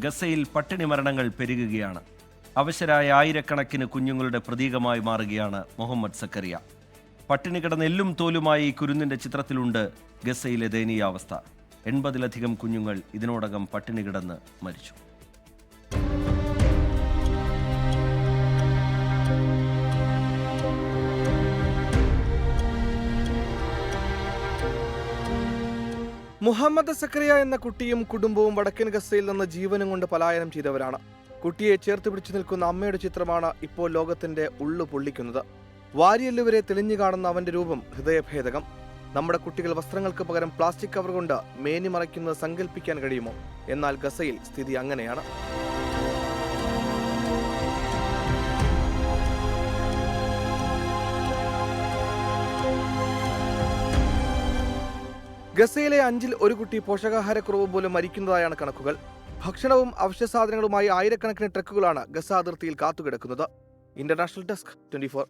ഗസയിൽ പട്ടിണി മരണങ്ങൾ പെരുകുകയാണ്. അവശരായ ആയിരക്കണക്കിന് കുഞ്ഞുങ്ങളുടെ പ്രതീകമായി മാറുകയാണ് മുഹമ്മദ് സക്കറിയ. പട്ടിണി കിടന്ന് എല്ലും തോലുമായി കുരുന്നിന്റെ ചിത്രത്തിലുണ്ട് ഗസയിലെ ദയനീയാവസ്ഥ. 80-ലധികം കുഞ്ഞുങ്ങൾ ഇതിനോടകം പട്ടിണി കിടന്ന് മരിച്ചു. മുഹമ്മദ് സക്കറിയ എന്ന കുട്ടിയും കുടുംബവും വടക്കൻ ഗസയിൽ നിന്ന് ജീവനും കൊണ്ട് പലായനം ചെയ്തവരാണ്. കുട്ടിയെ ചേർത്ത് പിടിച്ചു നിൽക്കുന്ന അമ്മയുടെ ചിത്രമാണ് ഇപ്പോൾ ലോകത്തിന്റെ ഉള്ളു പൊള്ളിക്കുന്നത്. വാരിയെല്ലുവരെ തെളിഞ്ഞു കാണുന്ന അവന്റെ രൂപം ഹൃദയഭേദകം. നമ്മുടെ കുട്ടികൾ വസ്ത്രങ്ങൾക്ക് പകരം പ്ലാസ്റ്റിക് കവർ കൊണ്ട് മേനി മറയ്ക്കുന്നത് സങ്കല്പിക്കാൻ കഴിയുമോ? എന്നാൽ ഗസയിൽ സ്ഥിതി അങ്ങനെയാണ്. ഗസയിലെ 5-ൽ 1 കുട്ടി പോഷകാഹാരക്കുറവ് മൂലം മരിക്കുന്നതായാണ് കണക്കുകൾ. ഭക്ഷണവും അവശ്യ സാധനങ്ങളുമായി ആയിരക്കണക്കിന് ട്രക്കുകളാണ് ഗസ അതിർത്തിയിൽ കാത്തുകിടക്കുന്നത്. International desk 24.